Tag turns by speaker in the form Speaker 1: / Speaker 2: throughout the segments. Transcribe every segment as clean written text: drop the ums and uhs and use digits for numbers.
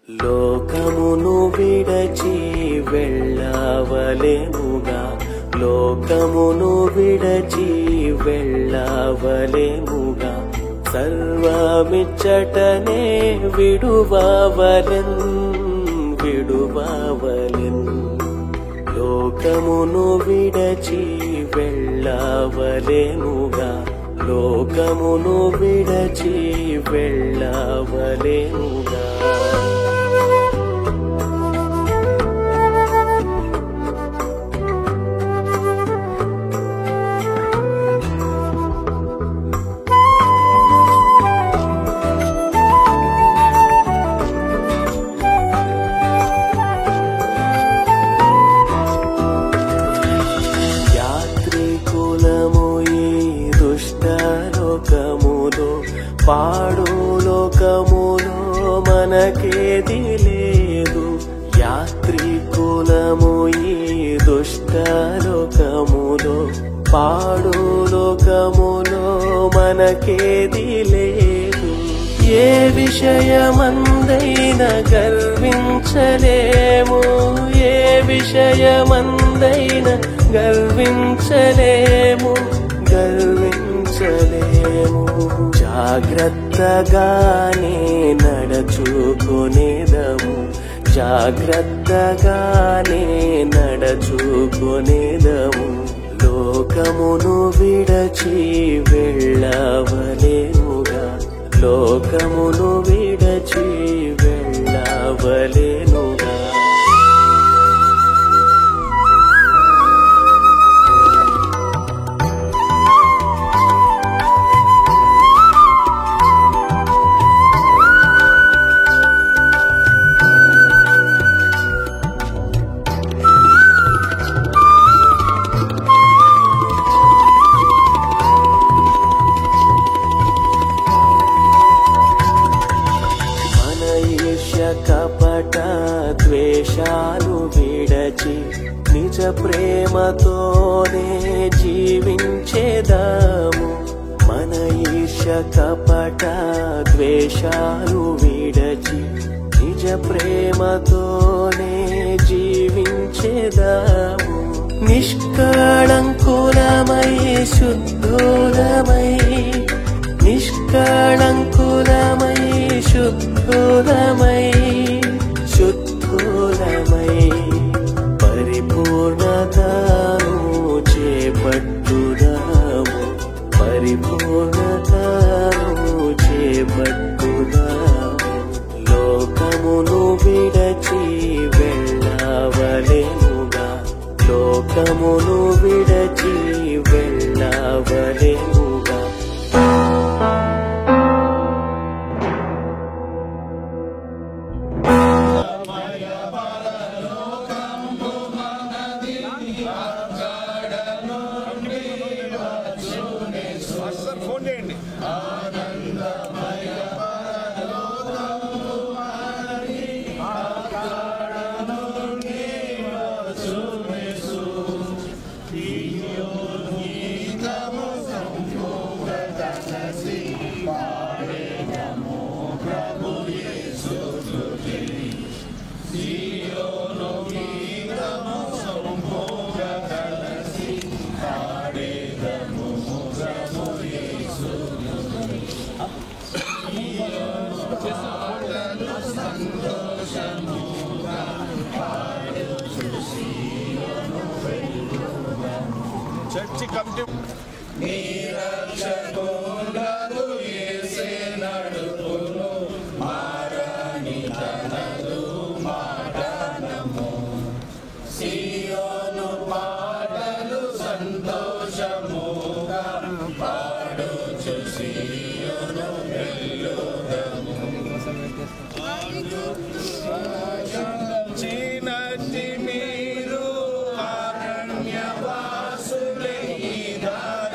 Speaker 1: లోకమును విడచి వెళ్ళవలెనుగా, లోకమును విడచి వెళ్ళవలెనుగా, సర్వమిచ్చటనే విడువవలెన్ విడువవలెన్. లోకమును విడచి వెళ్ళవలెనుగా, లోకమును విడచి వెళ్ళవలెనుగా. పాడు లోకములో మనకేది లేదు, యాత్రికులము ఈ దుష్ట లోకములో. పాడు లోకములో మనకేది లేదు, ఏ విషయమందైనా గర్వించలేము, ఏ విషయమందైనా గర్వించలేము గర్వించలేము. జాగ్రత్తగానే నడచుకొనేదము, జాగ్రత్తగానే నడచుకొనేదము. లోకమును విడచి వెళ్ళవలెనుగా, లోకమును విడచి వెళ్ళవలెనుగా. కపట ద్వేషాలు విడచి నిజ ప్రేమతోనే జీవించేదాము. మన ఈర్ష్య కపట ద్వేషాలు విడచి నిజ ప్రేమతోనే జీవించేదాము. నిష్కళంకులమై శుద్ధులమై, నిష్కళంకులమై శుద్ధులమై, శుద్ధులమై పరిపూర్ణతను చేపట్టుదాము, పరిపూర్ణతను చేపట్టుదాము. లోకమును విడచి వెళ్ళవలెనుగా, లోకమును విడచి వెళ్ళవలెనుగా.
Speaker 2: చర్చి కమిటీ నీరక్షకులను యేసే నడుపును, మారని తనదు మాటనము. సియోను పాటలు సంతోషముగా పాడుచు సియోను వెళ్ళుదము. చిన్నటి మీరు అరణ్యవాసులే ఈ దారి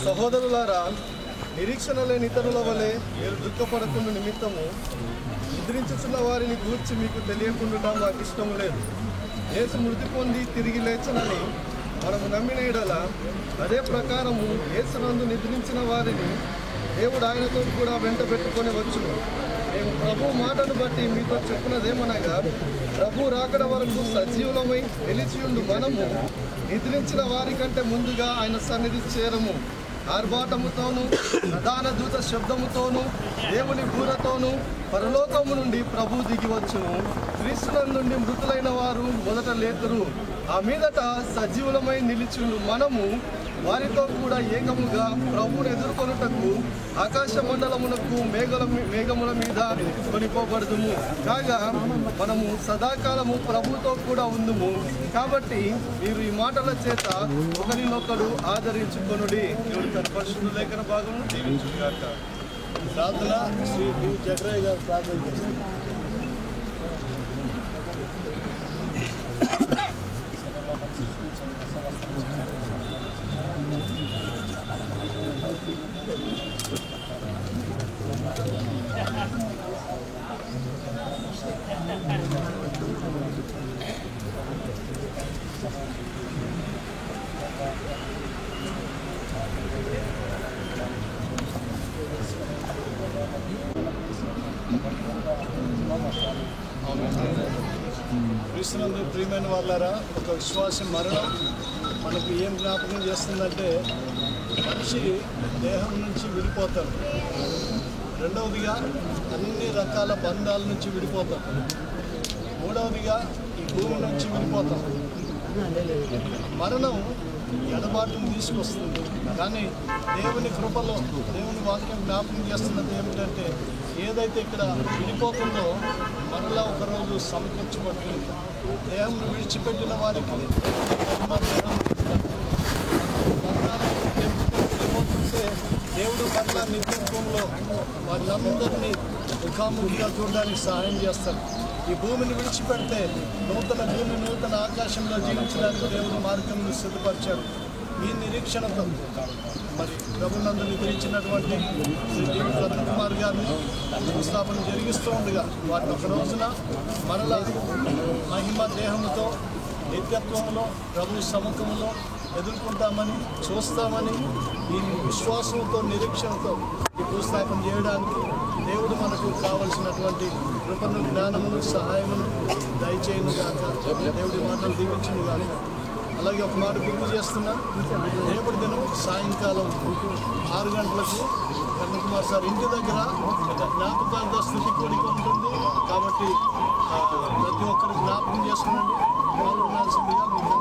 Speaker 3: సహోదరులారా, నిరీక్షణ లేని ఇతరుల వలె మీరు దుఃఖపడకుండా నిమిత్తము నిద్రించుతున్న వారిని గూర్చి మీకు తెలియకుండా మాకు ఇష్టం లేదు. యేసు మృతి పొంది తిరిగి లేచనని మనము నమ్మిన యెడల అదే ప్రకారము యేసునందు నిద్రించిన వారిని దేవుడు ఆయనతో కూడా వెంట పెట్టుకొని వచ్చును. మేము ప్రభు మాటను బట్టి మీతో చెప్పినదేమనగా, ప్రభు రాకడ వరకు సజీవులమై నిలిచియుండు మనము నిద్రించిన వారి కంటే ముందుగా ఆయన సన్నిధి చేరము. ఆర్భాటముతోనూ ప్రధాన దూత శబ్దముతోనూ దేవుని బూరతోనూ పరలోకము నుండి ప్రభు దిగివచ్చును. క్రీస్తునందు మృతులైన వారు మొదట లేతురు. ఆ మీదట సజీవులమై నిలిచుండు మనము వారితో కూడా ఏకముగా ప్రభువును ఎదుర్కొనుటకు ఆకాశ మండలమునకు మేఘముల మీద కొనిపోబడుదుము. కాగా మనము సదాకాలము ప్రభుతో కూడా ఉందుము. కాబట్టి మీరు ఈ మాటల చేత ఒకరినొకరు ఆదరించుకొనుడి. దేవుడి తన పరిశుద్ధ లేఖన భాగం దీవించుగాక. ప్రార్థన శ్రీ జగరయ్య గారు ప్రార్థన చేస్తారు. క్రీస్తునందు ప్రియమైన వాళ్ళారా, ఒక విశ్వాసం మరణం మనకు ఏం జ్ఞాపకం చేస్తుందంటే మనిషి దేహం నుంచి విడిపోతాడు. రెండవదిగా అన్ని రకాల బంధాల నుంచి విడిపోతాం. మూడవదిగా ఈ భూమి నుంచి విడిపోతాం. మరణం ఎడబాటును తీసుకొస్తుంది. కానీ దేవుని కృపలో దేవుని వాక్యం జ్ఞాపకం చేస్తున్నది ఏమిటంటే, ఏదైతే ఇక్కడ విడిపోతుందో మరలా ఒకరోజు సమకూర్చబడుతుంది. దేహం విడిచిపెట్టిన వారికి దేవుడు మరలా నిత్యత్వంలో వాళ్ళందరినీ ముఖాముఖిగా చూడడానికి సహాయం చేస్తారు. ఈ భూమిని విడిచిపెడితే నూతన భూమి నూతన ఆకాశంలో జీవించడానికి దేవుడు మార్గం సిద్ధపరిచాడు. ఈ నిరీక్షణతో మరి ప్రభునందు నిద్రించినటువంటి శ్రీ రత్న కుమార్ గారిని సంస్థాపన జరిగిస్తూ ఉండగా వాటిని ఒక రోజున మరలా మహిమ దేహంతో నిత్యత్వంలో ప్రభు సముఖంలో ఎదుర్కొంటామని చూస్తామని ఈ విశ్వాసంతో నిరీక్షణతో ఈ భూస్థాపన చేయడానికి దేవుడు మనకు కావలసినటువంటి కృపను జ్ఞానమును సహాయమును దయచేయను గాక. దేవుడి మాటలు దీవించును గాక. అలాగే ఒక మాట గుర్తు చేస్తున్నా, రేపటి దినం సాయంకాలం 6 గంటలకు కన్నకుమార్ సార్ ఇంటి దగ్గర జ్ఞాపకాలతో స్థితి కూడిక ఉంటుంది. కాబట్టి ప్రతి ఒక్కరు జ్ఞాపకం చేసుకునండి. పాల్గొనాల్సిందిగా మీకు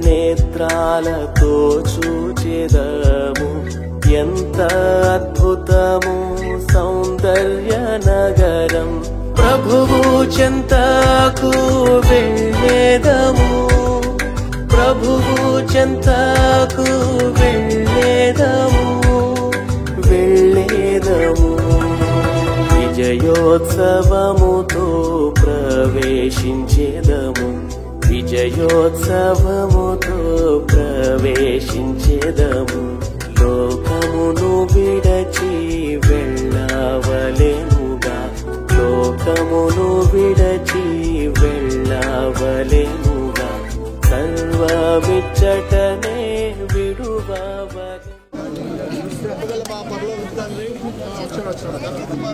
Speaker 1: నేత్రాలతో చూచెదము ఎంత అద్భుతము సౌందర్య నగరం ప్రభువు చెంతకు వెళ్ళేదము ప్రభువు చెంతకు వెళ్ళేదము విజయోత్సవముతో ప్రవేశించేదము విజయోత్సవముతో ప్రవేశించేదము లోకమును విడచి వెళ్ళవలెనుగా లోకమును విడచి వెళ్ళవలెనుగా సర్వమిచ్చటనే విడువవలెను.
Speaker 3: మా పరలోక తండ్రి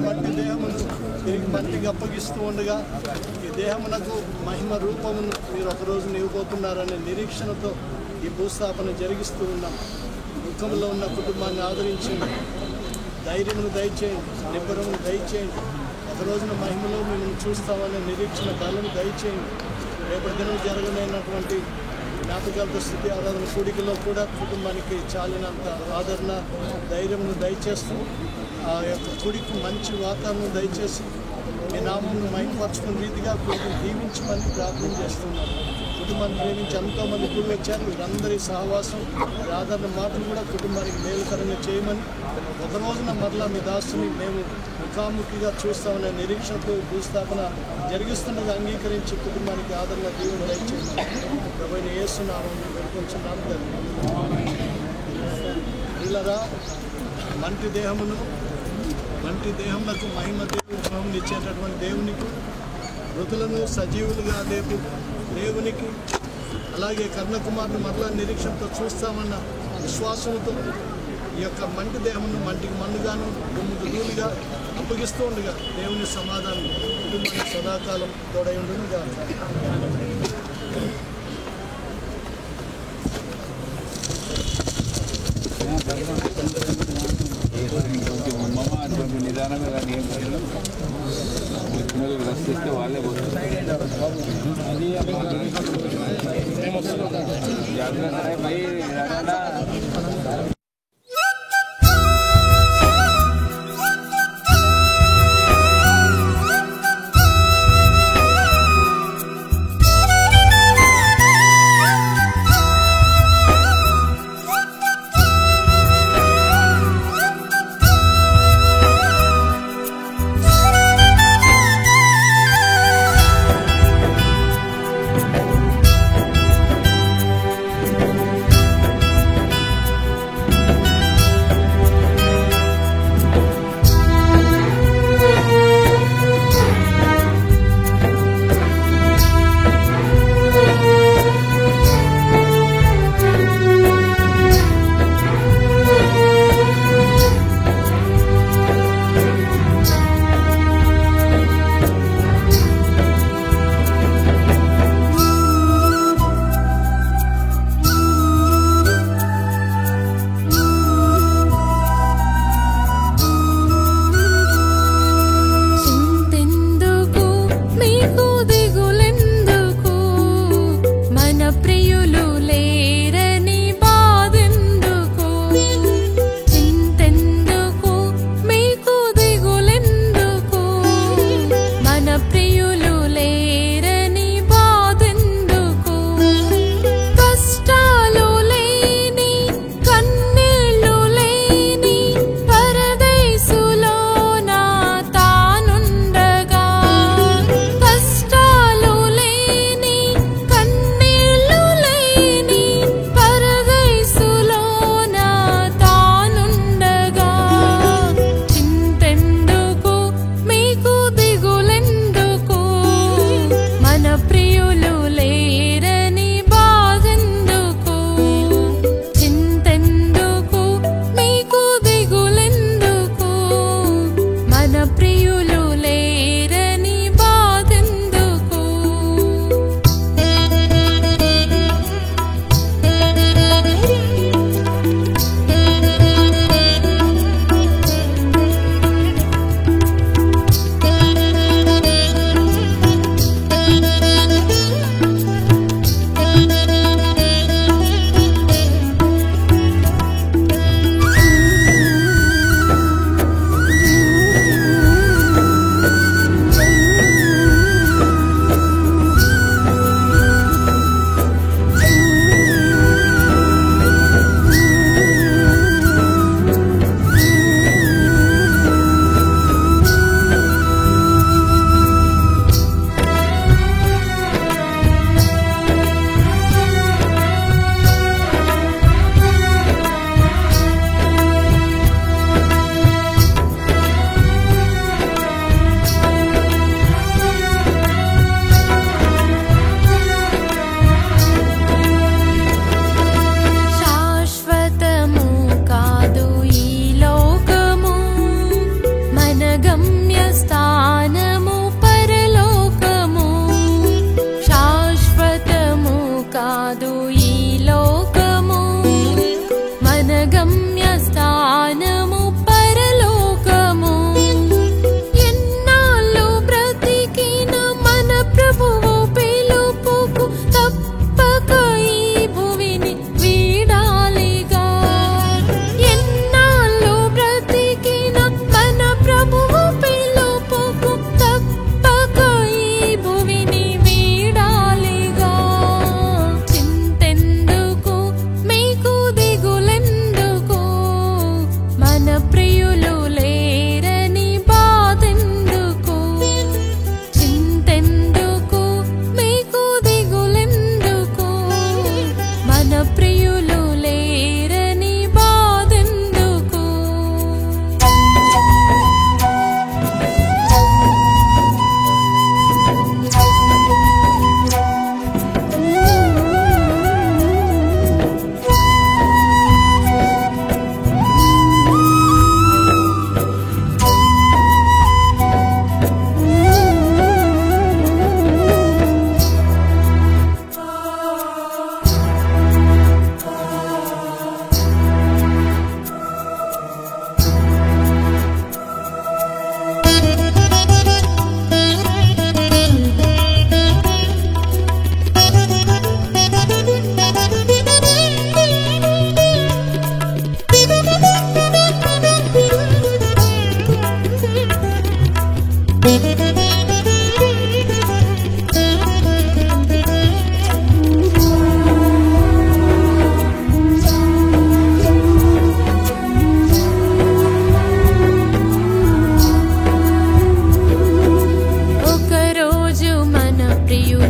Speaker 3: మట్టి దేహమును తిరిగి మట్టికి అప్పగిస్తూ ఉండగా ఈ దేహమునకు మహిమ రూపమును మీరు ఒకరోజు ఇవ్వబోతున్నారనే నిరీక్షణతో ఈ భూస్థాపన జరిగిస్తూ ఉన్నాం. దుఃఖంలో ఉన్న కుటుంబాన్ని ఆదరించండి, ధైర్యమును దయచేయండి, నిబ్బరమును దయచేయండి. ఒక రోజున మహిమలో మిమ్మల్ని చూస్తామనే నిరీక్షణ బలను దయచేయండి. రేపటి దినం జరగలేనటువంటి జ్ఞాపకాలతో స్థితి ఆరాధన కూడికలో కూడా కుటుంబానికి చాలినంత ఆదరణ ధైర్యమును దయచేస్తూ ఆ యొక్క కూడికి మంచి వాతావరణం దయచేసి మీ నామమును మహిమపరచుకున్న రీతిగా కుటుంబం దీవించమని ప్రార్థన చేస్తున్నాను. కుటుంబాన్ని ప్రేమించి ఎంతోమంది కూడి వచ్చారు. వీరందరి సహవాసం ఆదరణ మాటలు కూడా కుటుంబానికి మేలుకరంగా చేయమని ఒక రోజున మరలా మీ దాసుని మేము ముఖాముఖిగా చూస్తామనే నిరీక్షణతో భూస్థాపన జరిగిస్తున్నది అంగీకరించి కుటుంబానికి ఆదరణ దీవెన దయచేయమని ప్రభువైన యేసు నామమున వేడుకొంచున్నాము తండ్రి. పిల్లరా, మంటి దేహములకు మహిమ దేవుని ఇచ్చేటటువంటి దేవునికి మృతులను సజీవులుగా లేపు దేవునికి అలాగే కర్ణకుమారుని మరలా నిరీక్షణతో చూస్తామన్న విశ్వాసంతో ఈ యొక్క మంటి దేహమును మంటికి మన్నుగాను దుమ్ముకు ధూళిగా అప్పగిస్తూ ఉండగా దేవుని సమాధానం కుటుంబానికి సదాకాలం తోడై ఉండునుగా.
Speaker 2: నిదానంగా కానీ ఏం వచ్చిన రస్తే వాళ్ళే పోతుంది. జాగ్రత్త.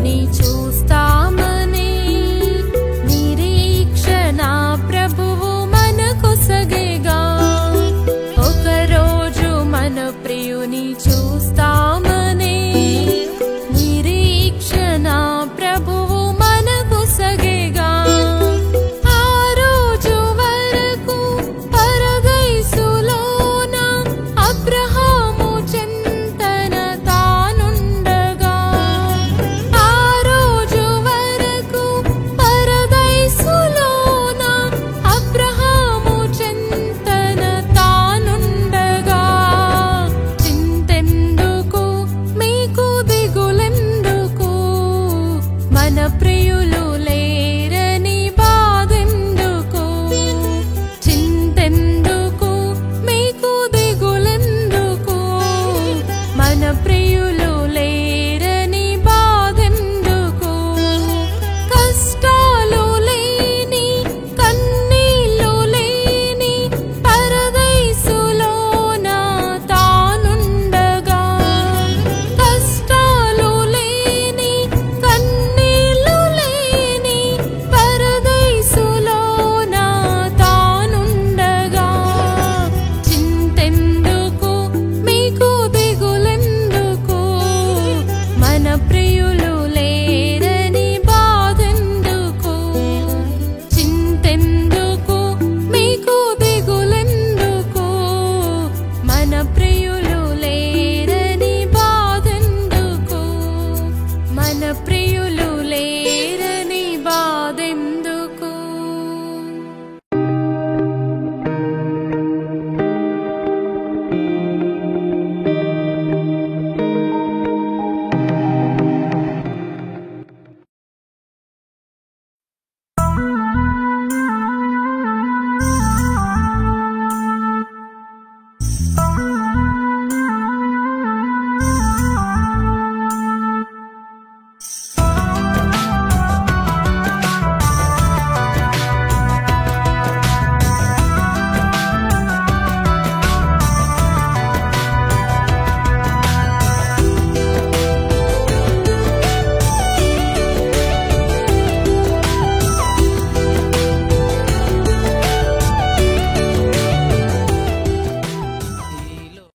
Speaker 4: నీ చూపులు